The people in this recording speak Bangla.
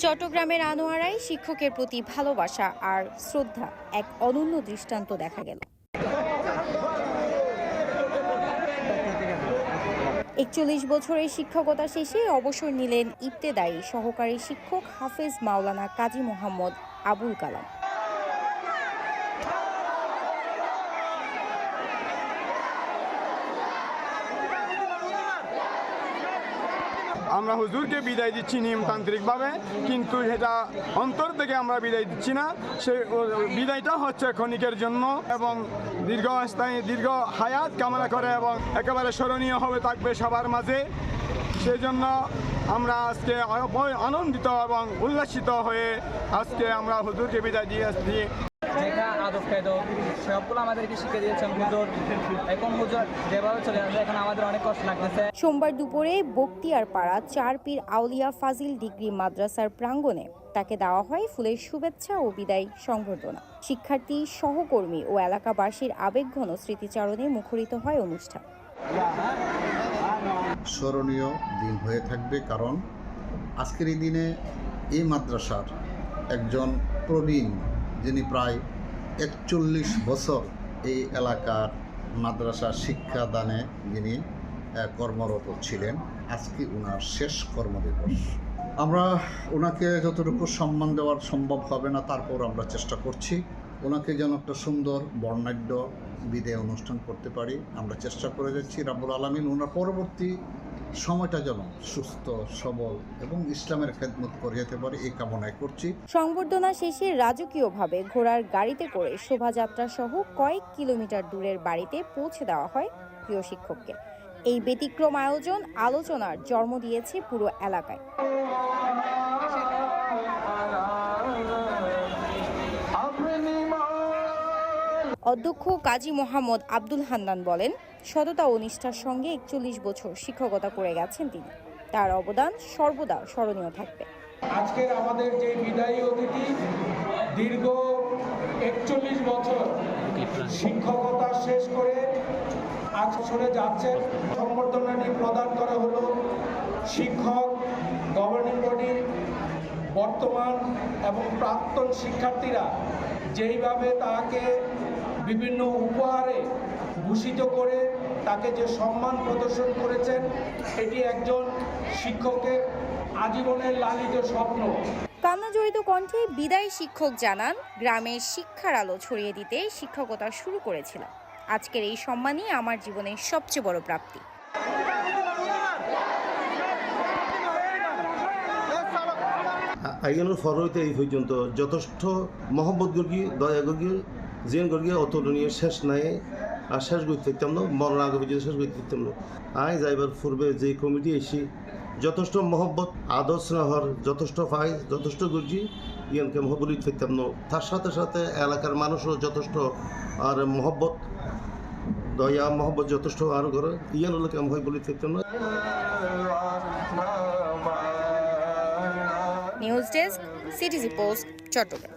চট্টগ্রামের আনোয়ারায় শিক্ষকের প্রতি ভালোবাসা আর শ্রদ্ধা এক অনন্য দৃষ্টান্ত দেখা গেল। ৪১ বছরের শিক্ষকতা শেষে অবসর নিলেন ইবতেদায়ী সহকারী শিক্ষক হাফেজ মাওলানা কাজী মোহাম্মদ আবুল কালাম। আমরা হুজুরকে বিদায় দিচ্ছি নিয়মতান্ত্রিকভাবে, কিন্তু সেটা অন্তর থেকে আমরা বিদায় দিচ্ছি না। সেই বিদায়টা হচ্ছে ক্ষণিকের জন্য এবং দীর্ঘ হায়াত কামনা করে এবং একেবারে স্মরণীয় হবে থাকবে সবার মাঝে। সেই জন্য আমরা আজকে আনন্দিত এবং উল্লাসিত হয়ে আজকে আমরা হুজুরকে বিদায় দিয়ে আসছি। যেটা আদব কায়দা সবগুলো আমাদেরকে শিখে দিয়েছেন হুজুর। এখন হুজুর যেভাবে চলে আসে এখন আমাদের অনেক কষ্ট লাগতেছে। সোমবার দুপুরে বখতিয়ারপাড়া ৪ পীর আউলিয়া ফাজিল ডিগ্রি মাদ্রাসার প্রাঙ্গণে তাকে দেওয়া হয় ফুলের শুভেচ্ছা ও বিদায় সংবর্ধনা। শিক্ষার্থী, সহকর্মী ও এলাকাবাসীর আবেগঘন স্মৃতিচারণে মুখরিত হয় অনুষ্ঠান। স্মরণীয় দিন হয়ে থাকবে, কারণ আজকের এই দিনে এই মাদ্রাসার একজন প্রবীণ, যিনি প্রায় ৪১ বছর এই এলাকার মাদ্রাসা শিক্ষাদানে যিনি কর্মরত ছিলেন, আজকে ওনার শেষ কর্মদিবস। আমরা ওনাকে যতটুকু সম্মান দেওয়ার সম্ভব হবে না, তারপর আমরা চেষ্টা করছি ওনাকে যেন একটা সুন্দর বর্ণাঢ্য বিদায় অনুষ্ঠান করতে পারি। আমরা চেষ্টা করে যাচ্ছি। রাব্বুল আলামিন ওনার পরবর্তী সময়টা যেন সুস্থ, সবল এবং ইসলামের খেদমত করে যেতে পারে, এই কামনাই করছি। সংবর্ধনা শেষে রাজকীয়ভাবে ঘোড়ার গাড়িতে করে শোভাযাত্রা সহ কয়েক কিলোমিটার দূরের বাড়িতে পৌঁছে দেওয়া হয় প্রিয় শিক্ষককে। এই ব্যতিক্রম আয়োজন আলোচনার জন্ম দিয়েছে পুরো এলাকায়। অধ্যক্ষ কাজী মোহাম্মদ আব্দুল হান্নান বলেন, সততা ও নিষ্ঠার সঙ্গে ৪১ বছর শিক্ষকতা করে গেছেন তিনি। তার অবদান সর্বদা স্মরণীয় থাকবে। আজকের আমাদের যে বিদায়ী অতিথি দীর্ঘ ৪১ বছর শিক্ষকতা শেষ করে আজ চলে যাচ্ছেন। সংবর্ধনাটি প্রদান করা হলো শিক্ষক, গভর্নিং বডি, বর্তমান এবং প্রাক্তন শিক্ষার্থীরা যেইভাবে তাকে বিভিন্ন উপহারে ভূষিত করে তাকে যে সম্মান প্রদর্শন করেছেন, এটি একজন শিক্ষকের আজীবনের লালিত স্বপ্ন। কান্নাজড়িত কণ্ঠে বিদায়ী শিক্ষক জানান, গ্রামের শিক্ষার আলো ছড়িয়ে দিতে শিক্ষকতা শুরু করেছিলাম। আজকের এই সম্মানই আমার জীবনের সবচেয়ে বড় প্রাপ্তি। আইনের ফর হইতে এই পর্যন্ত যথেষ্ট মহব্বত গর্গী, দয়া গর্গী, জেন গর্গী অতুলনীয় শেষ নাই। আর শেষ করতে থাকতাম না, মরণ আগে পর্যন্ত শেষ করতে থাকতাম না। আই যাইবার পূর্বে যে কমিটি এসে যথেষ্ট মহব্বত, আদর স্নেহর যথেষ্ট পাই, যথেষ্ট গর্জি ইয়ানকে মহবলি থাকতাম না। তার সাথে সাথে এলাকার মানুষও যথেষ্ট আর মহব্বত, দয়া মহব্বত যথেষ্ট আর করে ইয়ান হলে কেমন হয় বলি থাকতাম না। News desk, CTG post, Chittagong.